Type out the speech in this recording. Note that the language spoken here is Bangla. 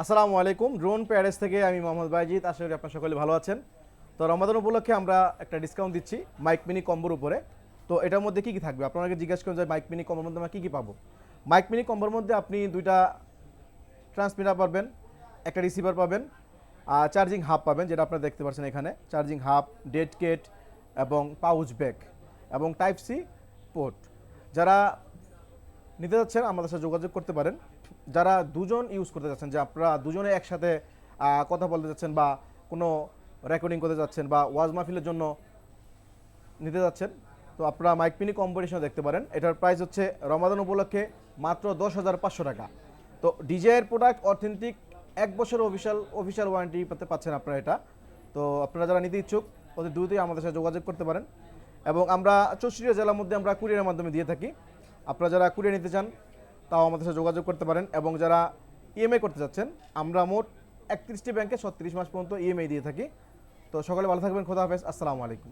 আসসালামু আলাইকুম। ড্রোন প্যারেস থেকে আমি মোহাম্মদ বাইজিদ। আশা করি আপনারা সকলে ভালো আছেন। তো রমাদান উপলক্ষে আমরা একটা ডিসকাউন্ট দিচ্ছি মাইক মিনি কম্বোর উপরে। তো এটার মধ্যে কি কি থাকবে, আপনাকে জিজ্ঞেস করেন যে মাইক মিনি কম্বোর মধ্যে আমরা কি কি পাবো। মাইক মিনি কম্বোর মধ্যে আপনি দুইটা ট্রান্সমিটার পাবেন, একটা রিসিভার পাবেন, আর চার্জিং হাব পাবেন, যেটা আপনারা দেখতে পাচ্ছেন এখানে। চার্জিং হাব, ডেড কেট এবং পাউচ ব্যাগ এবং টাইপ সি পোর্ট। যারা নিতে যাচ্ছেন আমাদের সাথে যোগাযোগ করতে পারেন। যারা দুজন ইউজ করতে যাচ্ছেন, যে আপনারা দুজনে একসাথে কথা বলতে যাচ্ছেন বা কোনো রেকর্ডিং করতে যাচ্ছেন বা ওয়াজ মাহফিলের জন্য নিতে যাচ্ছেন, তো আপনারা মাইক মিনি কম্পিটিশন দেখতে পারেন। এটার প্রাইস হচ্ছে রমাদান উপলক্ষে মাত্র 10,500 টাকা। তো ডিজের প্রোডাক্ট অথেন্টিক 1 বছর অফিসিয়াল ওয়ারেন্টি পাচ্ছেন আপনারা এটা। তো আপনারা যারা নিতে ইচ্ছুক অতি দ্রুতই আমাদের সাথে যোগাযোগ করতে পারেন। এবং আমরা 64 জেলার মধ্যে আমরা কুরিয়ারের মাধ্যমে দিয়ে থাকি। আপনারা যারা কুরিয়ার নিতে চান তাও আমাদের সাথে যোগাযোগ করতে পারেন। এবং যারা ইএমআই করতে চাচ্ছেন, আমরা মোট 31টি ব্যাংকে 36 মাস পর্যন্ত ইএমআই দিয়ে থাকি। তো সকলে ভালো থাকবেন। খোদা হাফেজ। আসসালামু আলাইকুম।